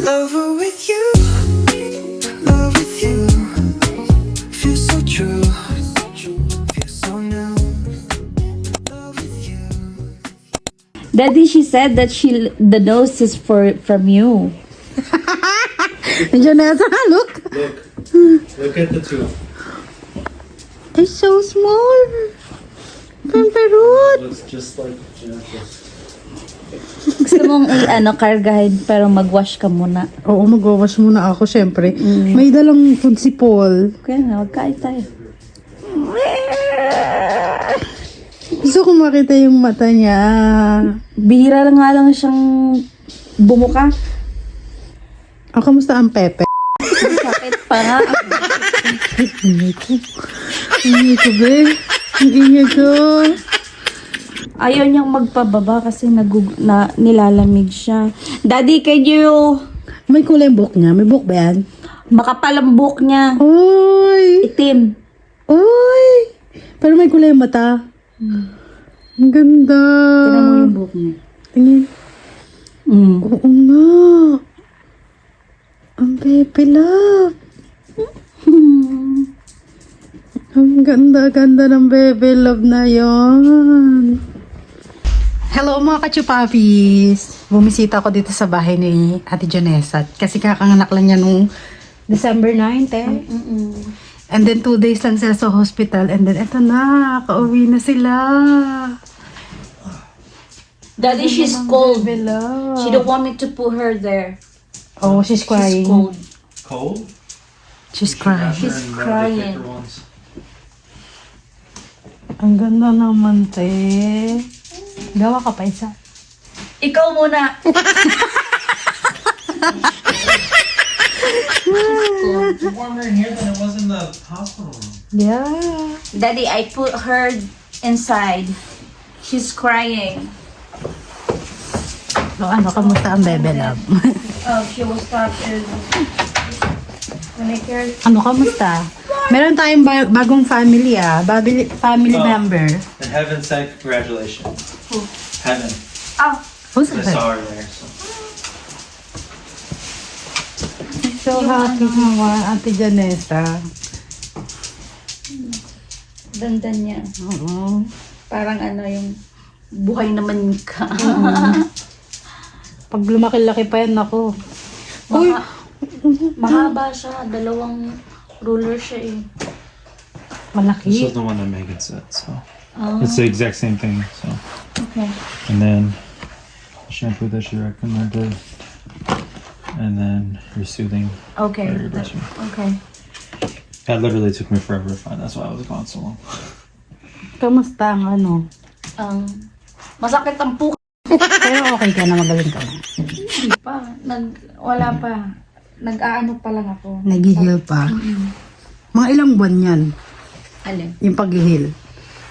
Lover with you, love with you. Feels so true, feels so new. Love with you. Daddy, she said that the nose is from you. Janessa, look. Look at the tooth. It's so small. Pamperut. Looks just like Genesis. Gusto mong kargahin pero mag-wash ka muna. Oo, mag-wash muna ako, syempre. May dalang food si Paul. Kaya nga, magkain tayo. Gusto ko makita yung mata niya. Bihira lang nga lang siyang bumuka. Kamusta ang Pepe? Sakit pa nga. Ingay ko. Ingay ko, be. Ingay ko. Ayaw niyang magpababa kasi nilalamig siya. Daddy, can you... May kulay yung buhok niya. May buhok ba yan? Makapal ang buhok niya. Uy! Itim. Uy! Pero may kulay yung mata. Ang ganda. Tignan mo yung buhok niya. Tingin. Oo nga. Ang Pepe Love. Ang ganda-ganda ng Pepe Love na yon. Hello mga kachupapis! Bumisita ako dito sa bahay ni Ate Janessa kasi kakanganak lang niya nung December 9, eh. And then 2 days lang sila sa hospital and then eto na, kauwi na sila. Daddy, she's cold. Pepe Love. She don't want me to put her there. Oh, she's crying. She's cold. Cold? She's crying. She's Better than the crying. thicker ones. Ang ganda naman, te. Gawa ka pa isa. Ikaw muna. It's warmer in here than it was in the hospital room. Yeah. Daddy, I put her inside. She's crying. So, ano, kamusta ang Bebe Love? Oh, she was touched. Ano, kamusta? Meron tayong bagong family, family Oh. member. And Heaven said congratulations. Who? Heaven. Oh, Who's I that? saw her there. So. So happy naman, Ate Janessa. dandan niya. Oo. Parang yung buhay naman ka. Pag lumaki-laki pa yan, ako. Uy! Mahaba siya. 2 ruler siya eh. This Malaki. is the one that Megan said. So Oh, it's the exact same thing. So okay. and then shampoo that she recommended, and then your soothing. Okay. Or your brushing. Okay. That literally took me forever to find. That's why I was gone so long. Kamusta ang ano? Masakit ang puka. Pero okay ka na, magaling ka na. Hindi pa. Wala pa. Nag-aano pa lang ako. Nag-heal pa. Mga ilang buwan yan, Alin? yung pag-heal.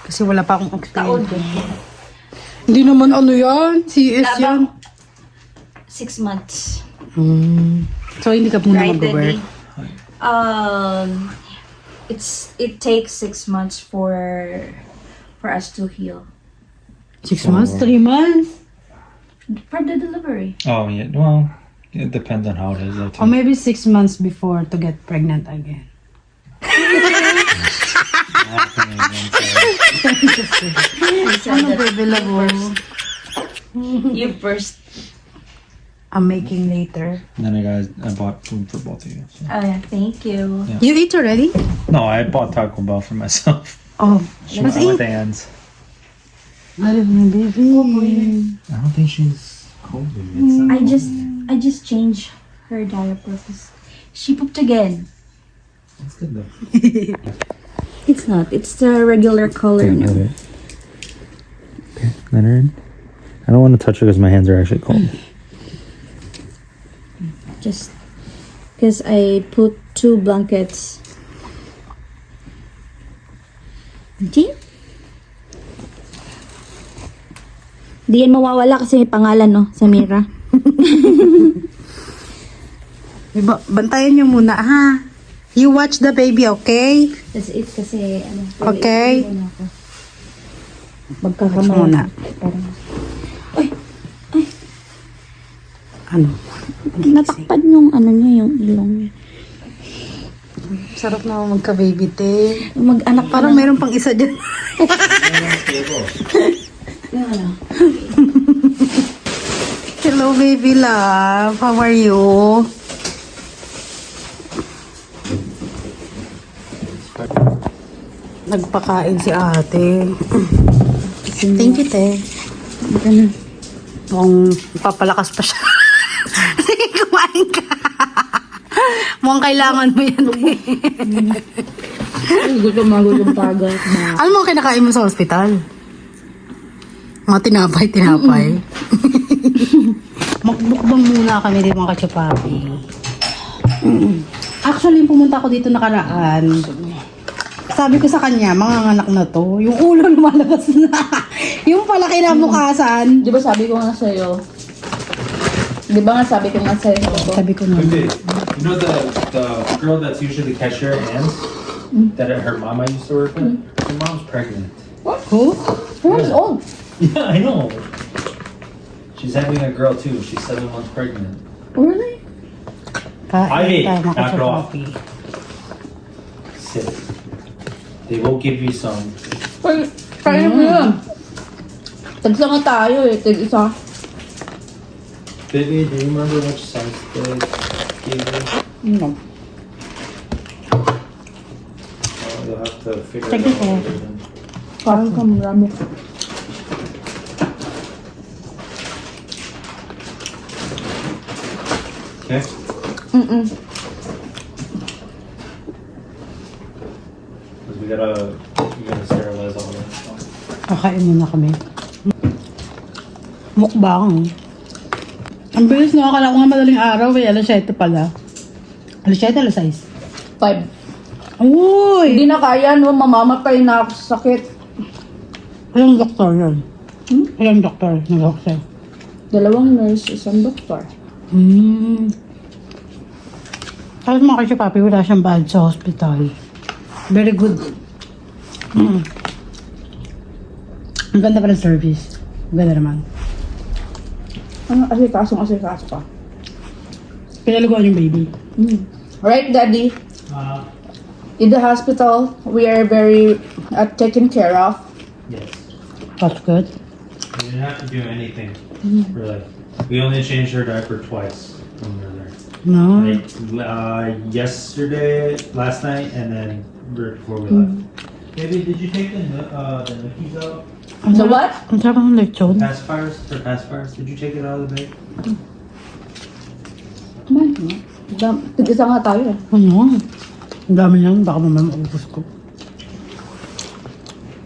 Kasi wala pa akong Taon. experience. Hindi naman ano yan, CS yan. 6 months. So hindi ka muna Right, mag-work. Daddy? It takes 6 months for us to heal. 6 months? 3 months? For the delivery. Oh yeah. Well, it depends on how it is. Though, Or too. maybe 6 months before to get pregnant again. Ano, baby love? You first. I'm making later. And then I bought food for both of you. So. Oh, yeah, thank you. Yeah. You eat already? No, I bought Taco Bell for myself. Oh, With let's eat. the ends. Love my baby. I don't think she's cold. I just changed her diaper because she pooped again. That's good though. It's not. It's the regular color now. Okay. Let her in. I don't want to touch her because my hands are actually cold. Just because I put 2 blankets. Hindi? Di yan mawawala kasi may pangalan, no? Samira. Diba, bantayan niyo muna, ha? You watch the baby, okay? That's it kasi, Okay. Magkakamay. Watch muna. Parang, Ano? Natakpan yung ano niya, yung ilong niya. Sarap na magka-baby te. Mag-anak pa Parang meron pang isa dyan. Hello baby love, how are you? Nagpakain si ate. Thank you te. Mukhang papalakas pa siya. Sige, kumain ka. Mukhang kailangan mo yan. Gutom pagat na. Ano mo kinakain mo sa ospital? Mga tinapay. Magmukbang muna kami din mga kachupapi. Actually, pumunta ako dito nakaraan. Sabi ko sa kanya, mga anak na to, yung ulo lumalabas na. Yung pala kinabukasan. Di ba sabi ko nga sa'yo? Di ba nga sabi ko nga sa'yo? Sabi ko na. You know the girl that's usually the cashier at Ann's? That her mama used to work with? Her mom's pregnant. Who? 4 years old. Yeah, I know. She's having a girl too. She's 7 months pregnant. Really? Kain tayo mga Knock it off. kachupapi. Sit. They will give you some. Kaya mo yun. Tagsa nga tayo eh. Tag-isa. Baby, do you remember which size they gave you? No. Oh, you'll have to figure Check it it out. out. Parang kamarami. Okay. Mm-mm. Because we gotta sterilize all that stuff. Kakain muna kami. Mukbang. Ang bilis na akala ko nga madaling araw eh. Alas 7 pala. Alas 7, alas 6. 5. Uy! Hindi na kaya, no? Mamamatay na ako sa sakit. Ilang doktor yun? Ilang doktor nag-doktor? 2 nurse, isang doktor. Tapos mga kachupapi, wala siyang bad sa hospital. Very good. Ang ganda pa ng service. Ang ganda naman. Ano, asikaso pa. Pinaluguan yung baby. Right, Daddy? In the hospital, we are very taken care of. Yes. That's good. We didn't have to do anything. Really. We only changed her diaper twice when we were there. No. Like yesterday, last night, and then right before we left. Baby, did you take the nookies out? Ang The sarap- what? Ang sarap ng lechon. Pacifiers? For pacifiers? Did you take it out of the bag? Man, tig-isa nga tayo eh. Ano? Ang dami lang. Baka mamaya maubos ko.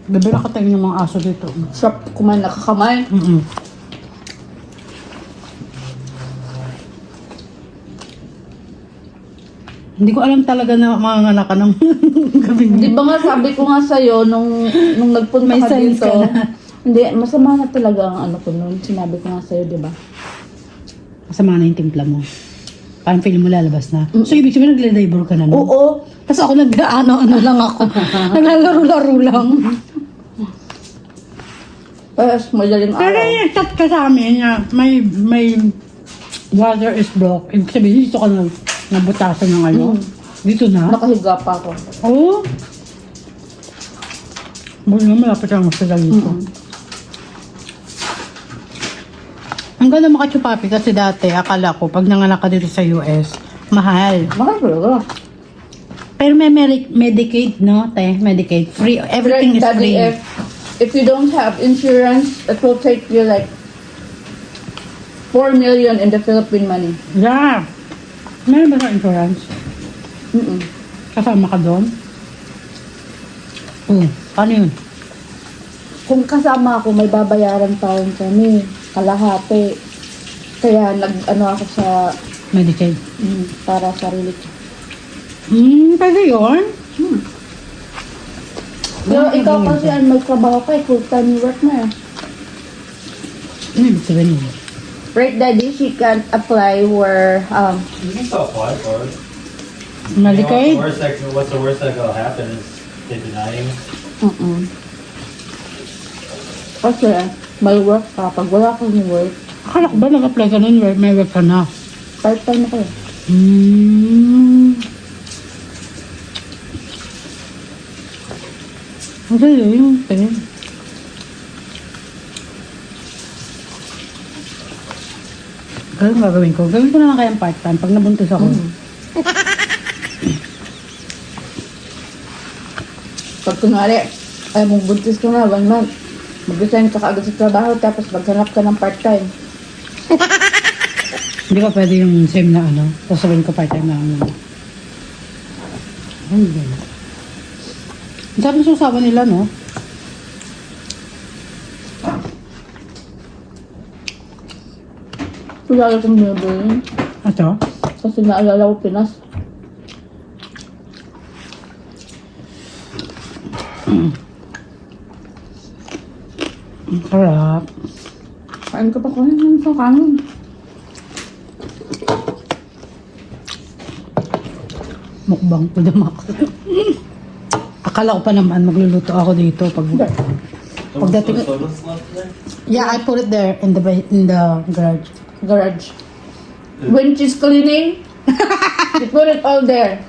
Bebe, nakatayin yung mga aso dito. Sarap kumain nakakamay. Hindi ko alam talaga na mga anak ka ng gabi Di ba nga sabi ko nga sa'yo nung nagpunta May ka sense dito. ka na. Hindi, masama na talaga ang ano ko noon. Sinabi ko nga sa'yo, di ba? Masama na yung timpla mo. Parang feeling mo lalabas na. So, ibig sabihin nagle-labor ka na, no? Oo. Tapos ako nag-ano lang ako. Naglalaro-laro lang. Tapos madaling Pero araw. yung chat ka sa amin na may water is blocked. Ibig sabihin, dito ka na nabutasan ng ano. Dito na. Nakahiga pa ako. Oo. Buti nga malapit ang hospital dito. Ang ganda makachupapi kasi dati, akala ko, pag nanganak ka dito sa US, mahal. Mahal talaga. Pero may Medicaid, no? Medicaid. Free. Everything is Daddy, free. if you don't have insurance, it will take you like 4 million in the Philippine money. Yeah. Meron ba sa insurance? Kasama ka doon? Paano yun? Kung kasama ako, may babayaran taon kami. Kalahati. Kaya nag-ano ako sa Medicaid. para sarili ko. Pwede yun? Pero ikaw kasi may trabaho ka, full-time work na eh. Ano ibig sabihin yun? Right, Daddy, she can apply where, You can still apply for it. Medicaid? What's the worst that will happen is they deny you. kasi may work ka. Pag wala kang work, Akala ko ba nag-apply ka nun, may work ka na. Part-time ako eh. Ang galing. Okay. Ganun gagawin ko. Gawin ko naman kayang part-time pag nabuntis ako. Pag kunwari, ay mong buntis ko na, 1 month. Mag-resign ka kaagad sa trabaho, tapos maghanap ka ng part-time. Hindi ko pwede yung same na ano. Tapos sabihin ko part-time na ano. Ang galing. Ang sarap ng susawa nila, no? Tulala kong binibili. Ito? Kasi naalala ko Pinas. Ang sarap. Kain ka pa ko yun sa kanin. Mukbang to the max. Akala ko pa naman magluluto ako dito pag Hindi. pagdating. soda's left there? Yeah, I put it there in the garage. Garage. When she's cleaning, you put it all there.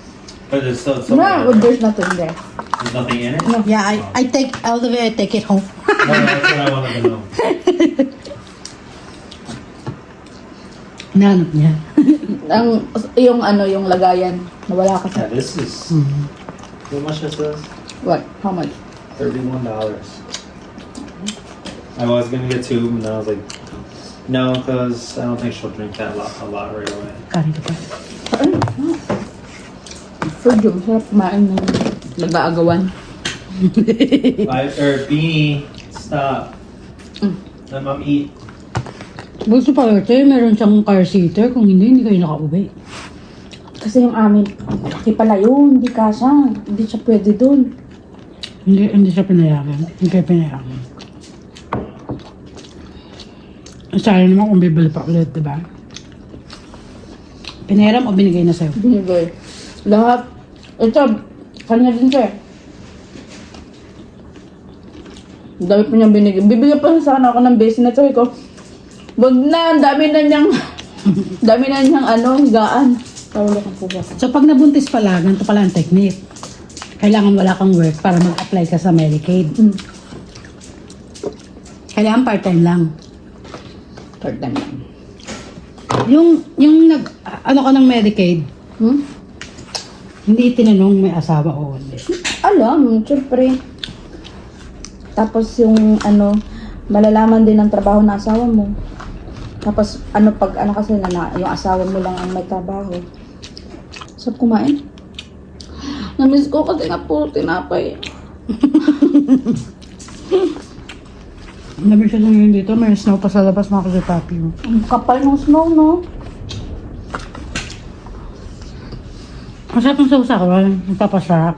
But there's still No, there's nothing there. There's nothing in it? Yeah, I take all the way I take it home. No, that's what I wanted to know. Nanap niya. Yung ano, yung lagayan. Nawala ka sa... Yeah, this is... How much is this? What? How much? $31. I was gonna get 2, and then I was like, no, because I don't think she'll drink that a lot right away. Karin ka pa. Food yung sarap kumain ng nag-aagawan. Beanie, stop. Let mom eat. Gusto pa ito, meron siyang car seater. Kung hindi kayo nakauwi. Kasi yung amin, laki pala yun, hindi kasha. Hindi siya pwede dun. Hindi siya pinayagan. Hindi kayo pinayagan. Sayang naman kung bibili pa ulit, diba? Pinayaram o binigay na sa'yo? Binigay. Lahat. Ito, kanya din siya eh. Ang dami pa niyang binigay. Bibigyan pa sana ako ng base na ito. Ikaw, wag na, ang dami na niyang, dami na niyang ano, higaan. Tawala kang puba. So pag nabuntis pala, ganito pala ang technique. Kailangan wala kang work para mag-apply ka sa Medicaid. Kailangan part-time lang. Part-time lang. Yung ano ka ng Medicaid, hindi tinanong may asawa o hindi. Alam, syempre. Tapos yung ano, malalaman din ang trabaho ng asawa mo. Tapos ano pag ano kasi yung asawa mo lang ang may trabaho. Sarap kumain. Namiss ko kasi nga puro tinapay. Nabi siya ngayon dito, may snow pa sa labas mga kasi papi mo. Ang kapal ng snow, no? Masarap ng sausa ko, nagpapasarap.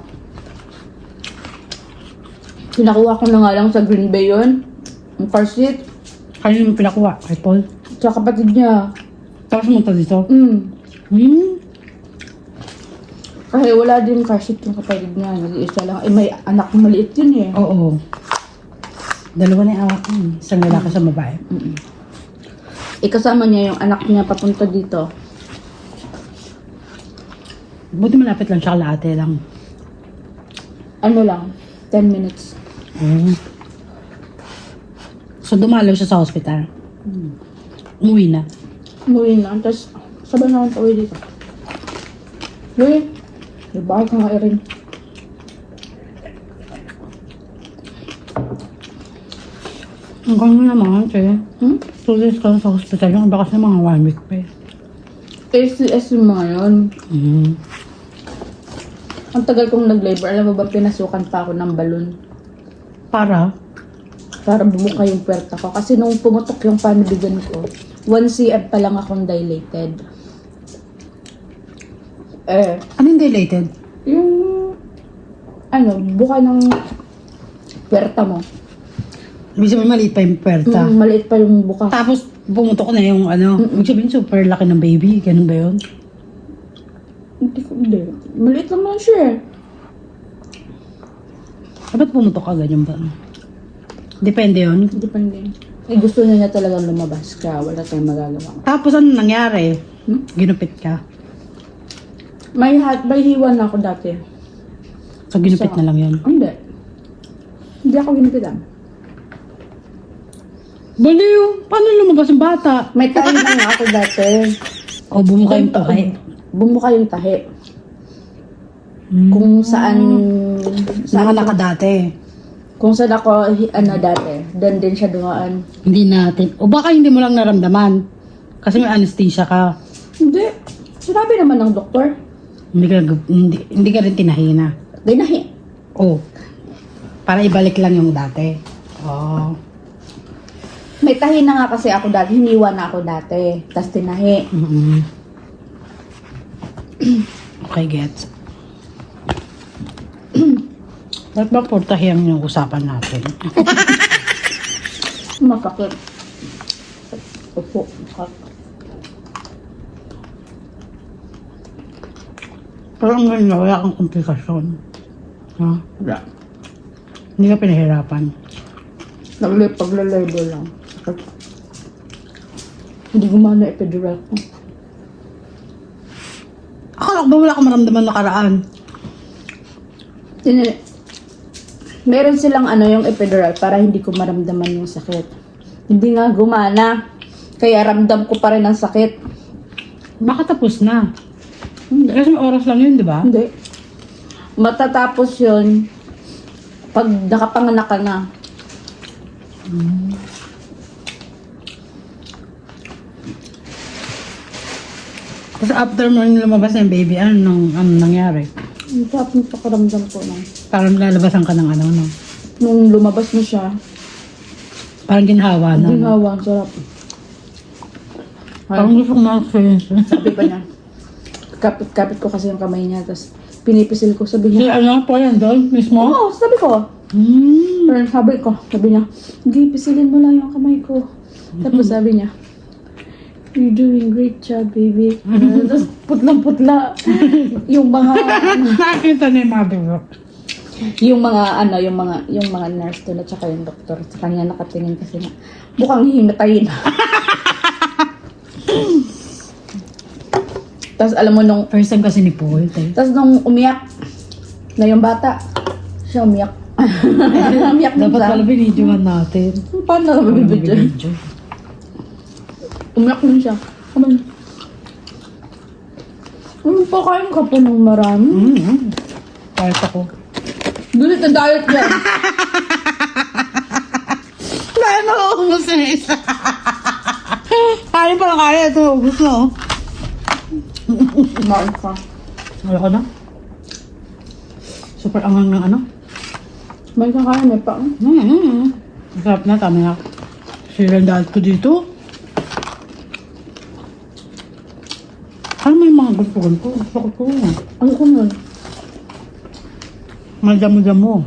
Pinakuha ko na nga lang sa Green Bay yun. Ang car seat. Kanina mo pinakuha, kay Paul. Sa kapatid niya. Tapos munta dito. Mm. Kasi wala din car seat yung kapatid niya. Nag-iisa lang. Eh, may anak na maliit yun eh. Oo. Dalawa na yung anak ko. Isang lalaki sa babae. Ikasama niya yung anak niya papunta dito. Buti malapit lang siya kalahati lang. Ano lang, 10 minutes. So dumalaw siya sa hospital. Umuwi na. Umuwi na. Tapos, sabay na akong pauwi dito. Uy, may bahay ka nga rin. Ang gano'n naman, che. 2 days ka sa hospital. Yung iba kasi mga 1 week pa eh. ACS yung mga yun. Ang tagal kong nag-labor. Alam mo ba, pinasukan pa ako ng balon. Para? Para bumuka yung puwerta ko. Kasi nung pumutok yung family gun ko, 1 cm pa lang akong dilated. Ano yung dilated? Yung, ano, buka ng puwerta mo. Ibig sabihin maliit pa yung puwerta. Maliit pa yung buka. Tapos pumutok na yung ano. Ibig sabihin super laki ng baby. Ganun ba yun? Hindi. Maliit lang naman siya eh. Ba't pumutok ka ganyan ba? Depende yun. Depende. Eh, gusto niya talagang lumabas ka. Wala tayong magagawa. Tapos ano nangyari? Ginupit ka. May hiwa na ako dati. So, ginupit na lang yun. Hindi. Hindi ako ginupitan. Baliw! Paano lumabas yung bata? May tahi na nga ako dati. O, bumuka yung tahi. Bumuka yung tahi. Kung saan... Nakalaka dati. Kung saan ako, dati. Doon din siya dumaan. Hindi natin. O baka hindi mo lang naramdaman. Kasi may anesthesia ka. Hindi. Sinabi naman ng doktor. Hindi ka rin tinahina. Dinahi. Oh. Para ibalik lang yung dati. Oh. May tahi na nga kasi ako dati. Hiniwa na ako dati. Tapos tinahi. Mm-mm. Okay, gets. Ba't ba portahiyang yung usapan natin? Masakit. Opo. Parang ngayon wala kang komplikasyon. Ha? Wala. Hindi ka pinahirapan. Paglalabel lang. Sakit. Hindi gumana epidural ko. Akala ko ba wala kang maramdaman nakaraan? Meron silang yung epidural para hindi ko maramdaman yung sakit. Hindi nga gumana. Kaya ramdam ko pa rin ang sakit. Baka tapos na. Hindi. Kasi may oras lang yun, di ba? Hindi. Matatapos yun pag nakapanganak ka na. Kasi after mo yung lumabas na yung baby, ano nangyari? Ang sarap ng pakiramdam ko na. Parang lalabasan ka ng ano, no? Nung lumabas na siya, Parang ginhawa na. ginawa, ang sarap. Parang gusto ko ma-experience. Sabi pa niya, kapit ko kasi yung kamay niya, tapos pinipisil ko, sabi Si niya, ano po yan doon mismo? oo, sabi ko. Pero sabi niya, hindi, pisilin mo lang yung kamay ko. Tapos sabi niya, you're doing great job, baby. Tapos putlang-putla. Yung mga, Nakita na yung mga bigo. yung mga nurse doon at saka yung doktor. Sa kanya nakatingin kasi na, mukhang himatayin. Tapos alam mo nung, First time kasi ni Paul. tapos nung umiyak na yung bata, siya umiyak. Umiyak din Dapat siya. pala binidyohan natin. Paano na mabibidyo? Umiyak din siya. Kaman. Pakain ka pa ng marami. Kahit ako. Gulit na diet yan. Kaya nauubos na isa. Kaya pa lang kaya. Ito, ubus na oh. Kumain ka. Wala ka na? Super angang ng ano? May kakain, may pa. Masarap na, tama na. Sila ang dahil ko dito. Ano mo yung mga gusto ko? Gusto ko po. Ano ko nun? Mga damo-damo.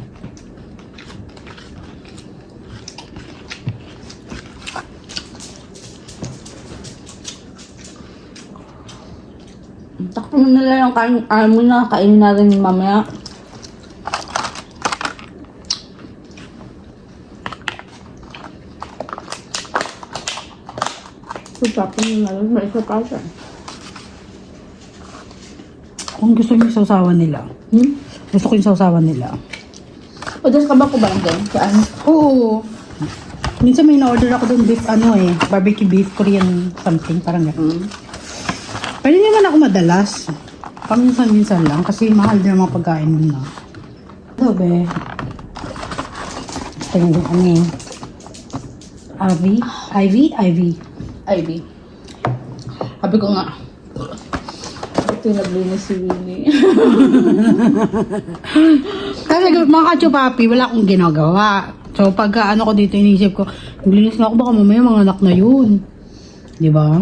Takpo mo nila yung kain, mo na, kainin natin mamaya. Tapos mo na lang, may isa pa siya. Kung gusto niyo yung sausawan nila. Gusto ko yung sausawan nila. O, das ka ba ko ba lang din? Saan? Oo. Minsan may na-order ako doon beef, barbecue beef, Korean something, parang gano'n. Pwede naman ako madalas. Paminsan-minsan lang, kasi mahal din ang mga pagkain mo na. Ito, be. Ito yung Ivy. Ivy. Sabi ko nga, ito yung naglinis si Winnie. Kasi mga kachupapi, wala akong ginagawa. So, pagka ko dito, inisip ko, naglinis na ako, baka mamaya mga anak na yun. Di ba?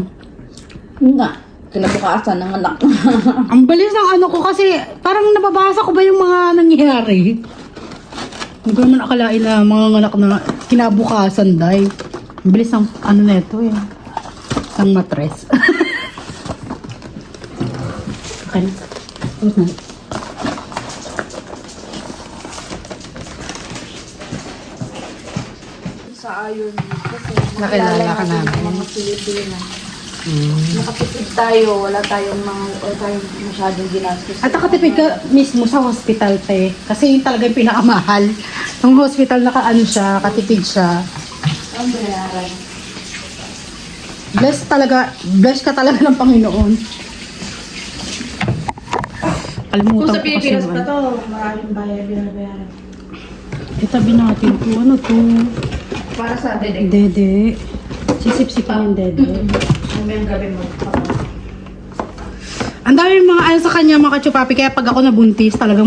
Yun nga, kinabukasan ng anak. Ang balis ng ko kasi, parang nababasa ko ba yung mga nangyayari? Hindi ko naman akalain na mga anak na kinabukasan, day. Ang bilis ng na ito eh. Ang matres. Okay na. Tapos na. Sa ayon kasi Nakilala ka namin. mga Pilipina. Nakatipid tayo, wala tayong masyadong ginastos. At nakatipid ka mismo sa hospital, te. Kasi yun talaga yung pinakamahal. Ang hospital, siya, katipid siya. Ang bayaran. Bless ka talaga ng Panginoon. Kalimutan Kung sa ko kasi Pilipinas yun. pa to, maraming binabayaran. Itabi natin to. Ano to? Para sa dedek. Dede. Sisip-sipan yung dede. Mamayang gabi mo. Ang dami mga ano sa kanya, mga kachupapi. Kaya pag ako nabuntis, talagang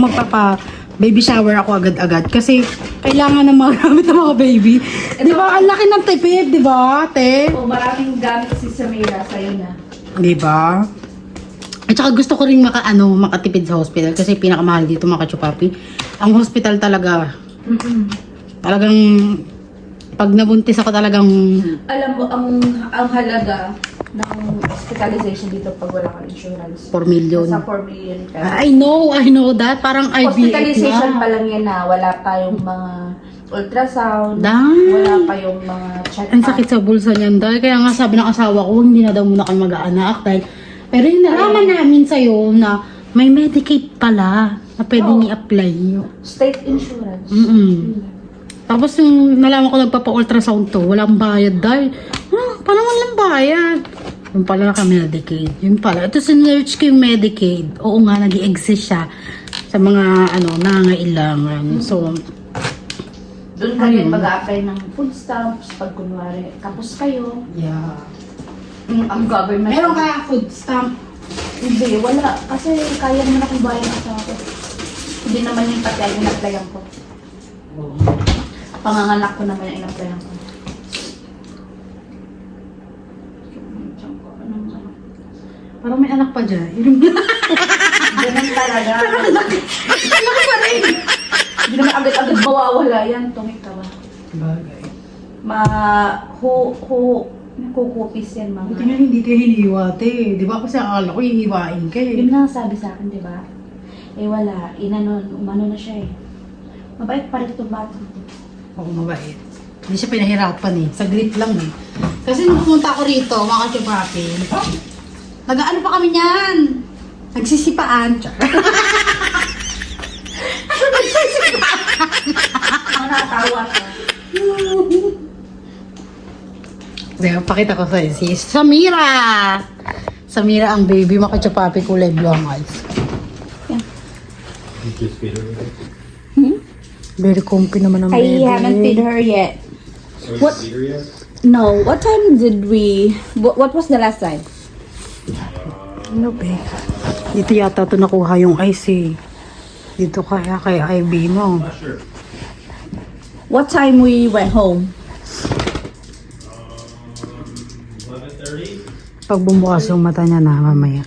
baby shower ako agad-agad. Kasi kailangan na magamit ng mga baby. Di ba? Ang laki ng tipid, di ba, te? O maraming gamit si Samira sa'yo na. Di ba? At saka gusto ko rin makatipid sa hospital. Kasi pinakamahal dito, mga kachupapi. Ang hospital talaga, talagang pag nabuntis ako talagang Alam mo, ang halaga ng hospitalization dito pag wala kang insurance. 4 million. Nasa 4 million pesos. I know that. Parang IVF Hospitalization na. pa lang yan na wala tayong mga ultrasound, Dahil. wala pa yung mga check-up. Ang sakit sa bulsa niyan dahil kaya nga sabi ng asawa ko, hindi na daw muna kayo mag-aanak dahil pero yung nalaman namin sa'yo na may Medicaid pala na pwedeng i-apply nyo. State insurance. Tapos yung nalaman ko nagpapa-ultrasound to, walang bayad dahil, paano walang bayad? Yung pala naka-Medicaid. Yung pala. Ito sinearch ko yung Medicaid. Oo nga, nag-i-exist siya sa mga nangangailangan. So, Doon ka rin mag-a-apply ng food stamps pag kunwari kapos kayo. yeah. Ang government. Meron kaya food stamp? Hindi, wala. Kasi kaya naman akong bayan sa akin. Hindi naman yung pati yung in-applyan ko. Panganganak ko naman yung in-applyan ko. Parang may anak pa dyan. Ganun talaga. Laki pa rin! Hindi naman agad-agad mawawala yan. Tumik ka ba? Bagay. Kukupis yan mga. Buti nga hindi kayo hiniwate. Di ba kasi akala ko hihiwain ka eh. Yun nga sabi sa akin, di ba? Eh wala, umano na siya eh. Mabait pa rin itong bata. Oo, mabait. Hindi siya pinahirapan eh. Saglit lang eh. Kasi nung pumunta ako rito, mga kachupapi, nag-ano pa kami niyan? Nagsisipaan. Nakatawa ka. Kaya pakita ko sa'yo si Samira. Samira ang baby, mga kachupapi, kulay blue ang eyes. You just feed her. Very comfy naman ang I baby. haven't fed her yet. Oh, What? you feed her yet? No. What time did we? What was the last time? Ano ba? Dito yata ito nakuha yung ice eh. Dito kaya kay IB mo. Not sure. What time we went home? 11:30. Pag bumukas yung mata niya na mamaya.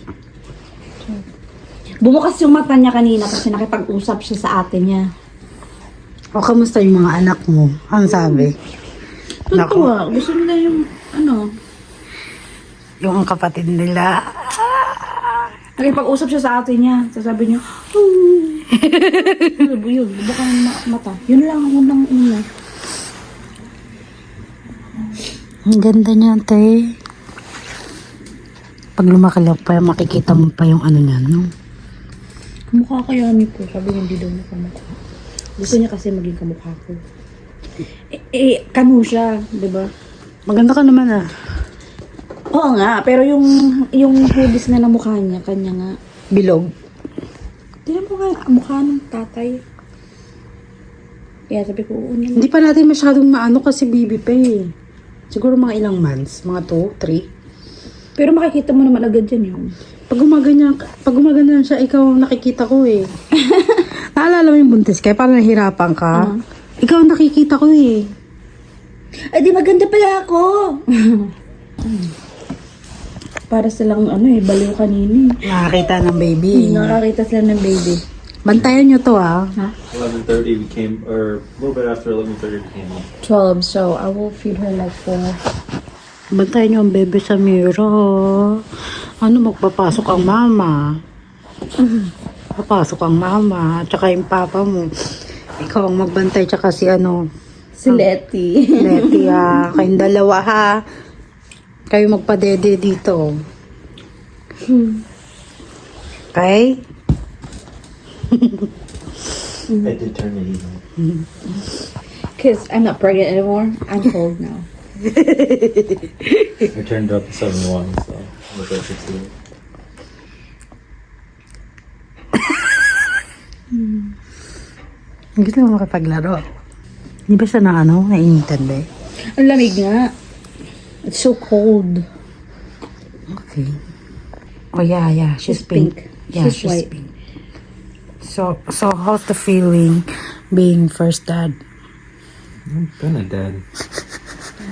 Bumukas yung mata niya kanina kasi nakipag-usap siya sa ate niya. O kamusta yung mga anak mo? Ano sabi? Totoo, gusto nila yung Yung kapatid nila. nakipag-usap siya sa ate niya. Sasabi niya, ano yun? Baka ng mata. Yun lang ang unang-una. Ang ganda niya, te. Pag lumaki lang pa, makikita mo pa yung ano niya, no? Kamukha kaya ni ko. Sabi niya, hindi daw niya kamukha. Gusto niya kasi maging kamukha ko. Kanu siya, di ba? Maganda ka naman, ah. Oo nga, pero yung hugis nga na mukha niya, kanya nga. Bilog. Tignan mo nga, mukha ng tatay. Kaya sabi ko, oo naman. Hindi pa natin masyadong maano kasi baby pa eh. Siguro mga ilang months. Mga 2, 3. Pero makikita mo naman agad yan yun. Pag gumaganyan siya, ikaw ang nakikita ko eh. Naalala mo yung buntis kaya parang nahirapan ka? Ikaw ang nakikita ko eh. Ay, di maganda pala ako. Para silang baliw kanina. Nakakita ng baby. Nakakita sila ng baby. Bantayan nyo to ah. 11:30 we came, or a little bit after 11:30 we came home. 12, so I will feed her like 4. Bantayan nyo ang baby sa mirror. Ano, magpapasok ang mama. Papasok ang mama. Tsaka yung papa mo. Ikaw ang magbantay. Tsaka si Si Letty. Letty ah. Kayong dalawa ha. Kayo magpadede dito. Okay? I did turn the heat on. Because I'm not pregnant anymore. I'm cold now. I turned it up to 71, so we're good to see it. Gusto mo makapaglaro? Di ba siya na nainitan ba? Ang lamig nga. It's so cold. Okay. Oh yeah. She's pink. Yeah, She's white. pink. So how's the feeling being first dad? I've been a dad.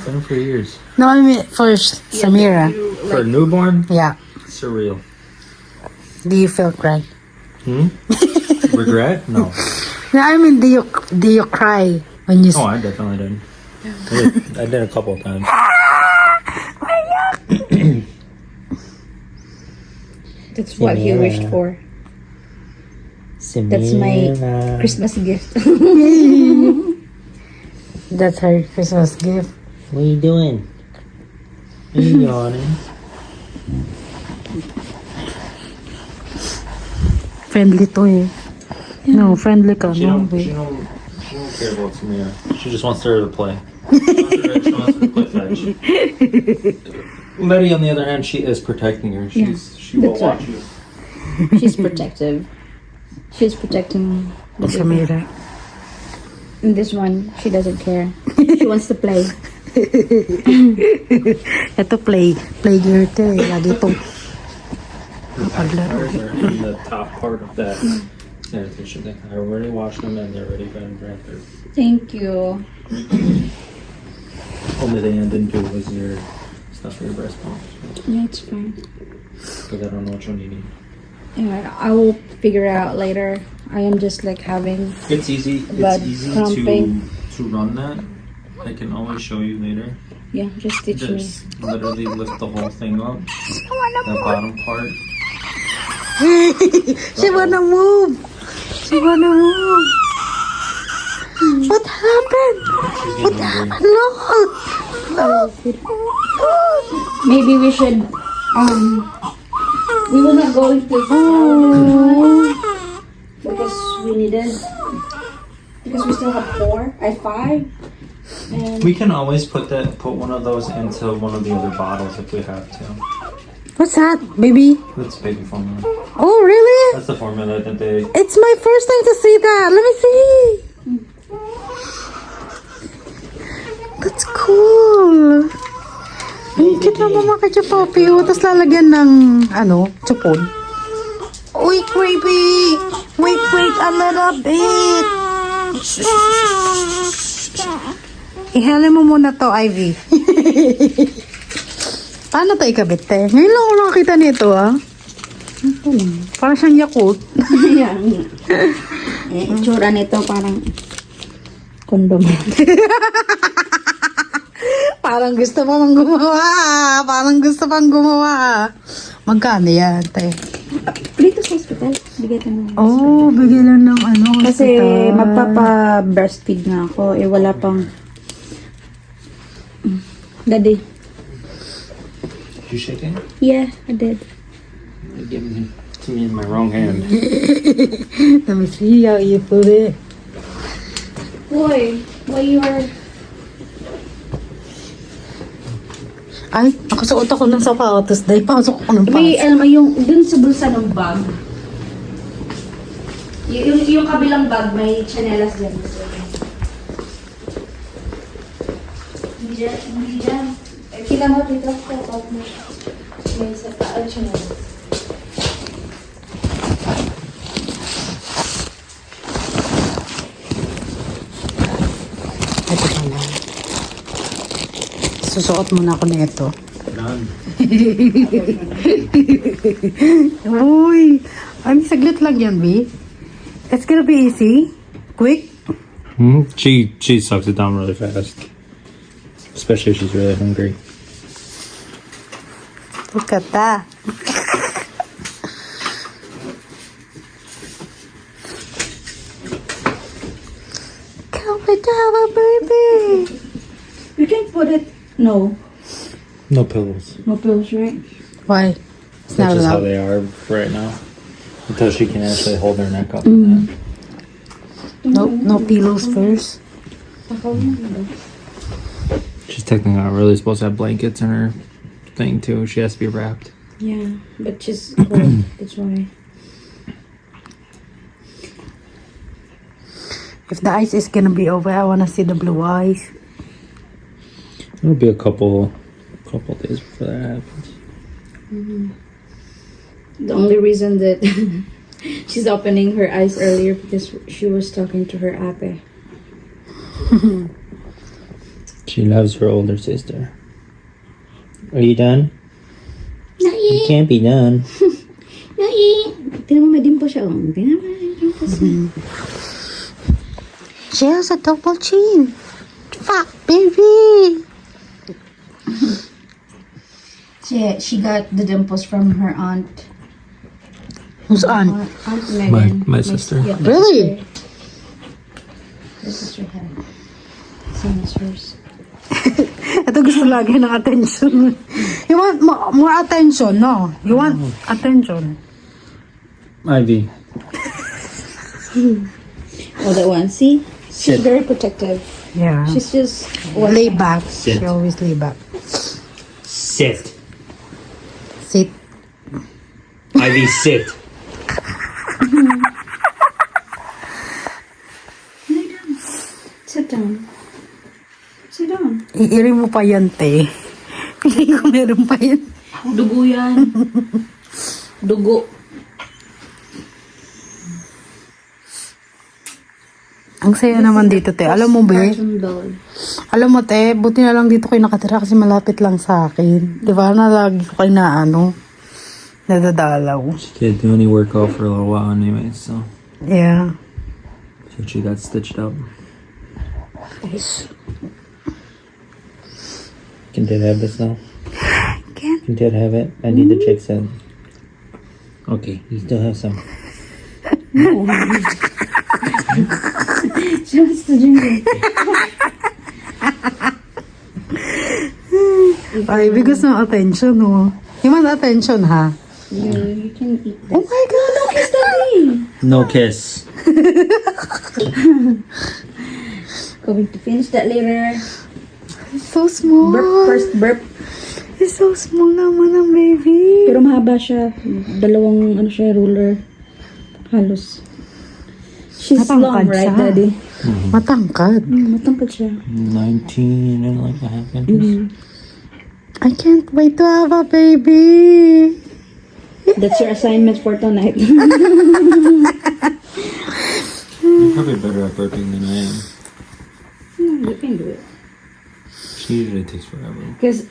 Been for years. No, I mean first, Samira. For a newborn, Yeah. surreal. Do you feel cry? Regret? No. No, I mean do you cry when you Oh, I definitely did. I did a couple of times. That's what he wished for. That's my Christmas gift. That's her Christmas gift. What are you doing? Are you yawning? Friendly to eh. No, friendly ka. She No, don't babe. care about Samira. She just wants her to play. She wants her to play fetch. Letty, on the other hand, she is protecting her. She will That's watch right. you. She's protective. She's protecting the baby. Samira. And this one, she doesn't care. She wants to play. Ito play girl to eh. Lagi itong Ours are in the top part of that sanitation thing. I already washed them and they're already been ran through. Thank you. Only thing I didn't do was your stuff for your breast pump. Yeah, it's fine. Because I don't know which one you need. Yeah, I will figure out later. I am just like having. It's easy. Blood It's easy cramping. to run that. I can always show you later. Yeah, just teach me. Just literally lift the whole thing up. The bottom part. She wanna move. She wanna move. What happened? She's getting hungry. No. Maybe we should. We will not go into because we needed. Because we still have 5. And We can always put one of those into one of the other bottles if we have to. What's that, baby? That's baby formula. Oh, really? That's the formula that they. It's my first time to see that. Let me see. That's cool. Ang cute naman mga kachapopi. Tapos lalagyan ng, chupon. Wait, baby. Wait, a little bit. Ihali mo muna to, Ivy. Paano to ikabit, te? Ngayon lang ako nakakita nito, ah. Ito lang. Parang siyang Yakult. yeah. Itsura nito parang kondom. Parang gusto pa mang gumawa. Magkano yan, te? Dito sa hospital, bigay ka na. Oh, bigyan lang ng Kasi hospital. magpapa-breastfeed na ako. Wala pang. Daddy. Did you shake it? Yeah, I did. You gave it to me in my wrong hand. Let me see how you put it. Boy, why you are... Ay, nakasuot ako ng sapatos. Dahil pasok ako ng May, pasok. alam mo, yung dun sa bulsa ng bag. Yung kabilang bag, may chanelas dyan. Hindi dyan. Kita mo dito sa bag mo. May sa chanelas. Ito pa lang. Susuot muna ako na ito. None. Uy! Ay, saglit lang yan, B. It's gonna be easy. Quick. She sucks it down really fast. Especially if she's really hungry. Look at that. Come down, baby. You can put it... No. No pillows. No pills, right? Why? It's not That's just how allowed. they are right now. Until she can actually hold her neck up. And that. No pillows first. She's technically not really supposed to have blankets in her thing too. She has to be wrapped. Yeah, but she's cold. That's why. If the ice is gonna be over, I wanna see the blue eyes. It'll be a couple days before that happens. The only reason that she's opening her eyes earlier because she was talking to her ape. She loves her older sister. Are you done? You can't be done. Tingnan mo, may dimple siya. Oh. Tingnan mo, may dimple siya. She has a double chin. Fuck, baby. She got the dimples from her aunt. Who's aunt? Aunt Megan. My sister. Yeah, my Really? sister. My sister had same as hers. Ito gusto lagi ng attention. You want more attention, no? You want attention. Ivy. Oh, that one. See? She's Sit. very protective. Yeah. She's just Lay back. Sit. She always lay back. Sit. Sit. Ivy, sit. sit down. Sit down. Iiri mo pa yan, te. Hindi ko meron pa yan. Dugo yan. Dugo. Ang saya naman dito, te. Alam mo, be? Cartoon doll. Alam mo, te, buti na lang dito kayo nakatira kasi malapit lang sa akin. Di ba? Na lagi ko kayo na, nadadalaw. She didn't do any workout for a little while anyway, so Yeah. she got stitched up. Can Dad have this now? Can. Can Dad have it? I need the chicks in. Okay, you still have some. She wants to drink it. Ay, because ng attention, oh. You want attention, ha? Yeah, you can eat Oh this. my God! Look, it's daddy. No kiss. Going to finish that later. It's so small. Burp, first burp. It's so small naman ang baby. Pero mahaba siya. Dalawang ruler. Halos. She's long, Matangkad right, siya. Daddy? Matangkad. Matangkad siya. 19 and like a half inches. I can't wait to have a baby. That's your assignment for tonight. You're probably better at burping than I am. You can do it. She usually takes forever. Because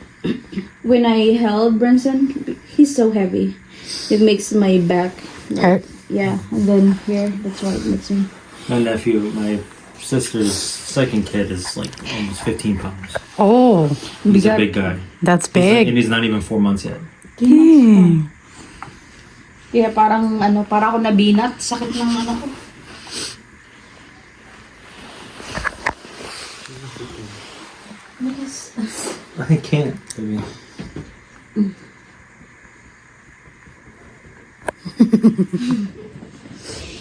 when I held Branson, he's so heavy. It makes my back Hurt. yeah, and then here, that's why it makes me. My nephew, my sister's second kid, is like almost 15 pounds. Oh, He's a big guy. that's And big. he's not even 4 months yet. Hmm. Kaya parang para ako nabinat, sakit ng ko. I can't. Baby.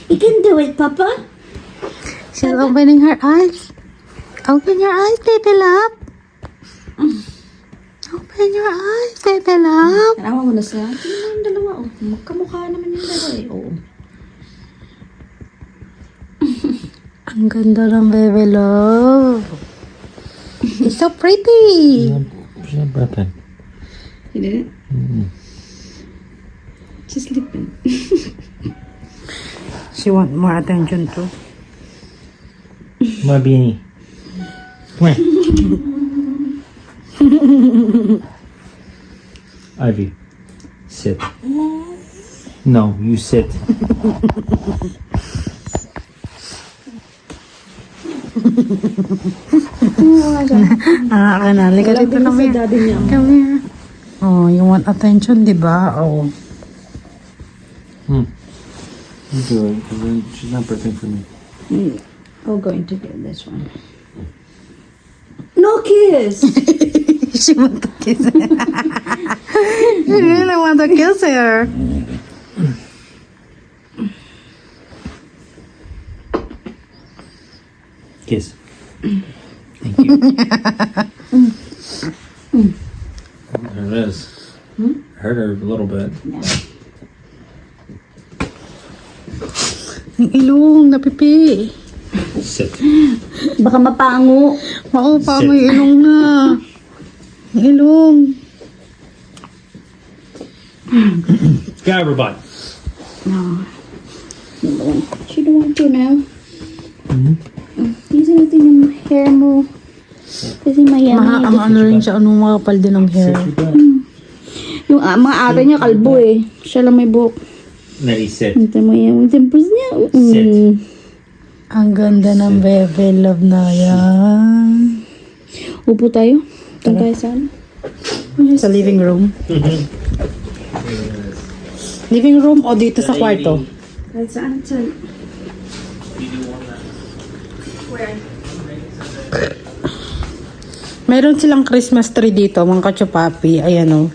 You can do it, Papa. She's opening her eyes. Open your eyes, baby love. Open your eyes, baby love. Tanawa mo na siya. Tingnan mo yung dalawa. Oh. Magkamukha naman yung dalawa eh. Oo. Ang ganda ng baby love. It's so pretty. She's not burping. You did it? Mm-hmm. She's sleeping. She want more attention too. Come on, Beanie. Come here. Ivy, sit. No, you sit. Kanali ka dito, come here. Daddy niya. Come here. Oh, you want attention, di ba? Oh. You do it, because then she's not burping for me. I'm going to get this one. No kiss! She want to kiss her. You really want to kiss her. Kiss. Thank you. There it is. Hurt her a little bit. Ang ilong, napipi. Sit. Baka mapango. Oo, pa may ilong na. Ang ilong. Grab her butt. No. She don't want to now. Isa natin yung hair mo. Kasi mayami. Ano rin siya, anong makapal din ng hair. Sit your butt. Yung mga ate niya kalbo eh. Siya lang may buhok. Neri, sit. Ito mo yung temples niya. Sit. Ang ganda ng bebe love na yan. Upo tayo. Doon tayo sa ano. Sa living room. Living room o dito sa kwarto? Kahit saan, saan. Meron silang Christmas tree dito, mga kachupapi. Ayan o.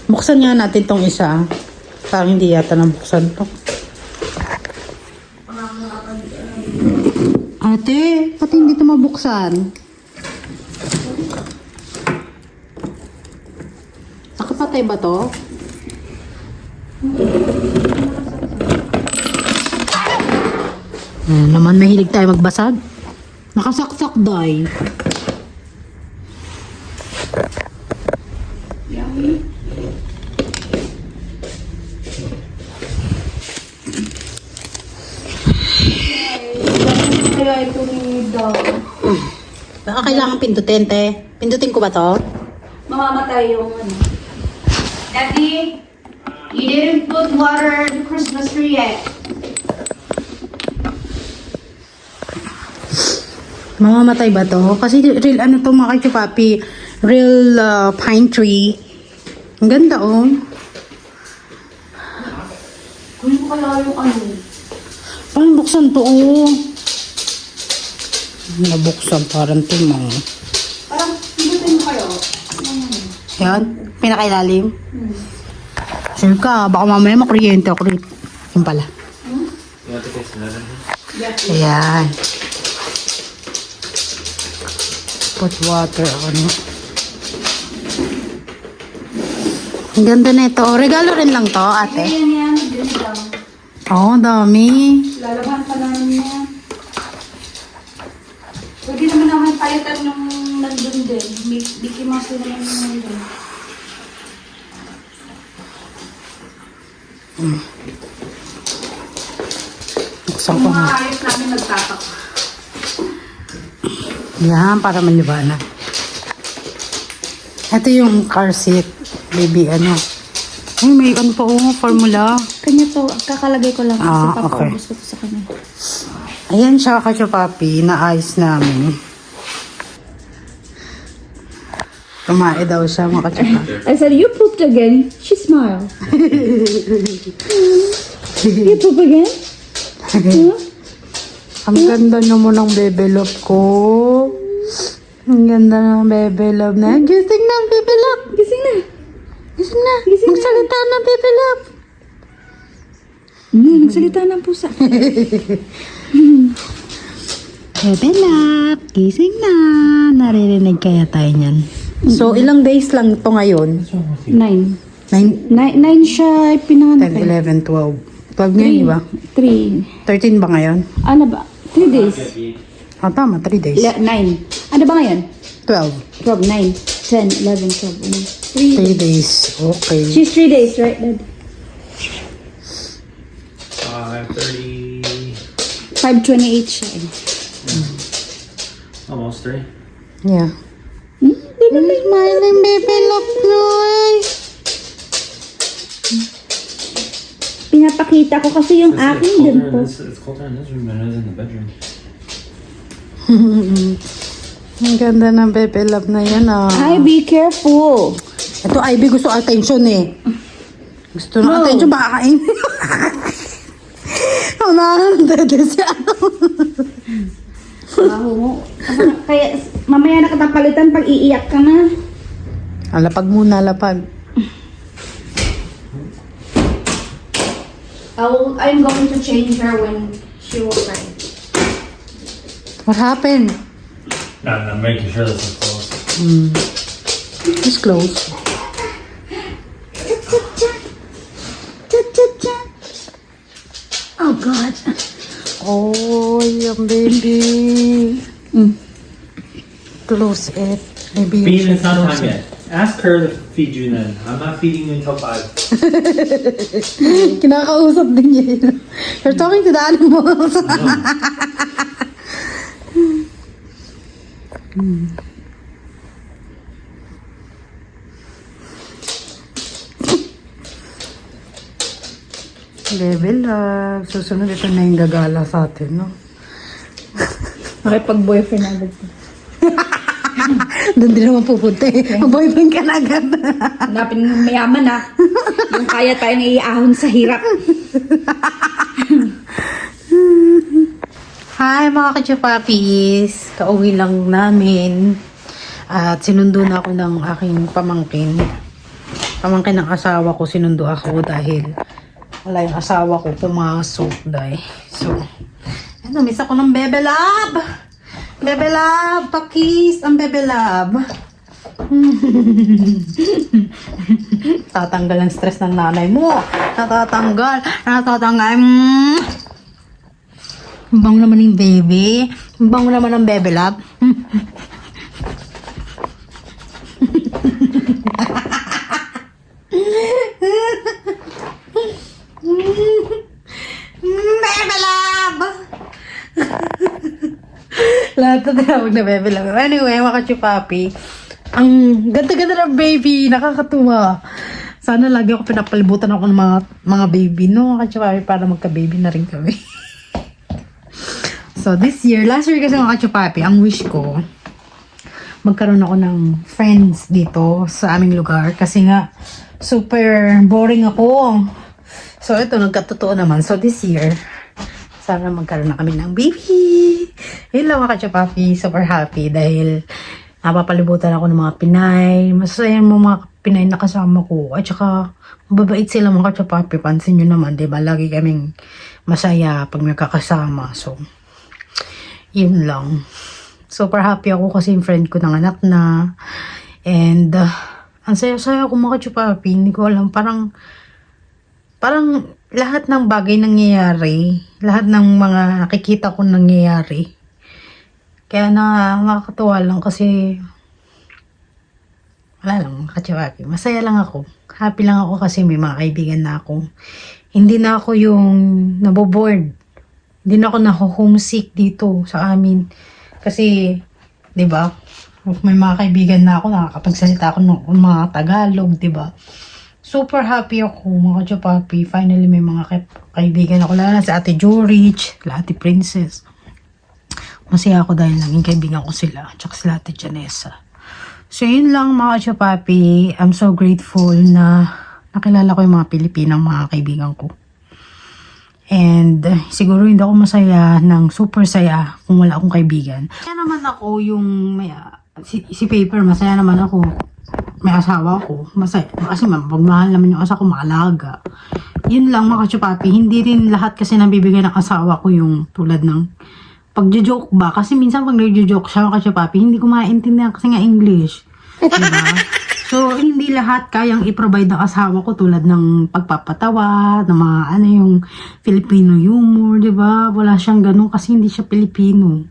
Buksan nga natin tong isa. Parang hindi yata nabuksan to. Ate, pati hindi ito mabuksan. Nakapatay ba to? Ayan naman, mahilig tayo magbasag. Nakasaksak, day. Kaya ito ni Dog. Baka kailangan pindutin, te. Pindutin ko ba to? Mamamatay yung ano. Daddy, you didn't put water in the Christmas tree yet. Mamamatay ba to? Kasi real ano to mga kachupapi. Real pine tree. Ang ganda oh. Kunin mo kaya yung ano. Parang buksan to oh. Nabuksan parang timang. Parang pinutin mo kayo. Yan. Pinakailalim. Sure ka. Baka mamaya makuryente ako rin. Yung pala. You want to kiss another? Ayan. Put water ano. Ang ganda na ito. Regalo rin lang to, ate. Ayan yan. Dito lang. Oo, dami. Lalaban pa namin yan. Pwede naman naman palitan ng nandun din. Mickey Mouse din naman yung nandun. Buksan Yung ko mga na. ayos namin nagtatak. Yan, para maliwanag. Ito yung car seat. Baby, ano. Ay, may ano pa oh, formula. Kanya to, kakalagay ko lang kasi Ah, papaubos ko to sa kanya. Ayan siya, kachupapi, naayos namin. Kumain daw siya, mga kachupapi. I said, you pooped again. She smiled. You poop again? Huh? Ang ganda naman ng bebe love ko. Ang ganda ng bebe love na. Gising na, bebe love. Gising na. Gising na. Gising na. Magsalita na, bebe love. Nagsalita ng pusa. Bebe love, gising na. Naririnig kaya tayo niyan. So, ilang days lang ito ngayon? 9. 9, 9 siya 10, pinanganak. 11, 12. 12 ngayon, di ba? 3. 13 ba ngayon? Ano ba? 3 days. Ah, tama, 3 days. 9. Ano ba ngayon? 12. 12, 9, 10, 11, 12. 3 days. Okay. She's 3 days, right, Dad? 5:30. 5:28 siya. Almost 3. Yeah. Smiling baby love Noy. Pinapakita ko kasi yung aking din po. It's colder in this room than it is in the bedroom. Ang ganda ng baby love na yan ah. Ay, be careful. Ito Ivy gusto attention eh. Gusto ng No. attention baka kain. Ang nakakandede siya. Baho mo. Kaya mamaya nakatapalitan pag iiyak ka na. Lapag muna, lapag. I'm going to change her when she will cry. What happened? I'm making sure this is close. It's close. Oh God. Oh, yung baby. Close it. Maybe you Bean, should it's not close time it. yet. Ask her to feed you then. I'm not feeding you until 5. Kinakausap din niya yun. You're talking to the animals. Baby love. Susunod ito na yung gagala sa atin, no? Makipag-boyfriend agad. Doon din naman pupunta eh. Mag-boyfriend ka na agad. Hanapin mo mayaman ah. Yung kaya tayong iahon sa hirap. Hi mga kachupapis! Kauwi lang namin. At sinundo na ako ng aking pamangkin. Pamangkin ng asawa ko, sinundo ako dahil wala yung asawa ko pumasok dahil. So, ano, miss ako ng Bebe Lab! Bebe Lab! Pakis ang Bebe Lab! Tatanggal ang stress ng nanay mo. Natatanggal. Ang bang naman yung baby. Ang bang naman ang Bebe Lab. Bebe Lab! Lahat na tinawag na Bebe Lab. Anyway, mga kachupapi, ang ganda-ganda ng baby. Nakakatuwa. Sana lagi ako pinapalibutan ako ng mga baby, no? Mga kachupapi, para magka-baby na rin kami. So, this year, last year kasi mga kachupapi, ang wish ko, magkaroon ako ng friends dito sa aming lugar. Kasi nga, super boring ako. So, ito, nagkatotoo naman. So, this year, sana magkaroon na kami ng baby. Yun lang mga kachupapi, super happy dahil napapalibutan ako ng mga Pinay. Masaya mo mga Pinay na kasama ko. At saka, mababait sila mga kachupapi. Pansin nyo naman, diba? Lagi kaming masaya pag nagkakasama. So, yun lang. Super happy ako kasi yung friend ko nanganak na. And, ang saya-saya ko mga kachupapi. Hindi ko alam, parang lahat ng bagay nangyayari. Lahat ng mga nakikita ko nangyayari. Kaya nakakatuwa lang kasi wala lang mga kachupapi. Masaya lang ako. Happy lang ako kasi may mga kaibigan na ako. Hindi na ako yung naboboard. Hindi na ako naho-homesick dito sa amin. Kasi, di ba? May mga kaibigan na ako, nakakapagsalita ako ng mga Tagalog, di ba? Super happy ako, mga kachupapi. Finally, may mga kaibigan ako. Lalo na si Ate Jorich, Ate Princess. Masaya ako dahil naging kaibigan ko sila. Tsaka sila Ate Janessa. So, yun lang mga kachupapi. I'm so grateful na nakilala ko yung mga Pilipinang mga kaibigan ko. And siguro hindi ako masaya ng super saya kung wala akong kaibigan. Kaya naman ako yung si Paper, masaya naman ako. May asawa ko. Masaya. Kasi pagmahal naman yung asawa ko, maalaga. Yun lang mga kachupapi. Hindi rin lahat kasi nabibigay ng asawa ko yung tulad ng pagjo-joke ba. Kasi minsan pag nagjo-joke siya mga kachupapi, hindi ko maintindihan kasi nga English. Diba? So, hindi lahat kayang i-provide ng asawa ko tulad ng pagpapatawa, ng mga yung Filipino humor, di ba? Wala siyang ganun kasi hindi siya Pilipino.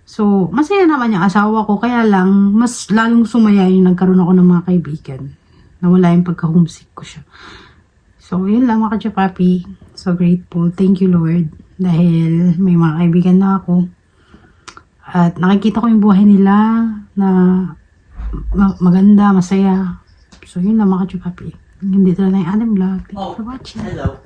So, masaya naman yung asawa ko, kaya lang, mas lalong sumaya yung nagkaroon ako ng mga kaibigan. Nawala yung pagka-homesick ko siya. So, yun lang mga kachupapi. So grateful. Thank you, Lord. Dahil may mga kaibigan na ako. At nakikita ko yung buhay nila na maganda, masaya. So, yun lang mga kachupapi. Hindi ito na yung Adam Vlog. Thank you for watching. Hello.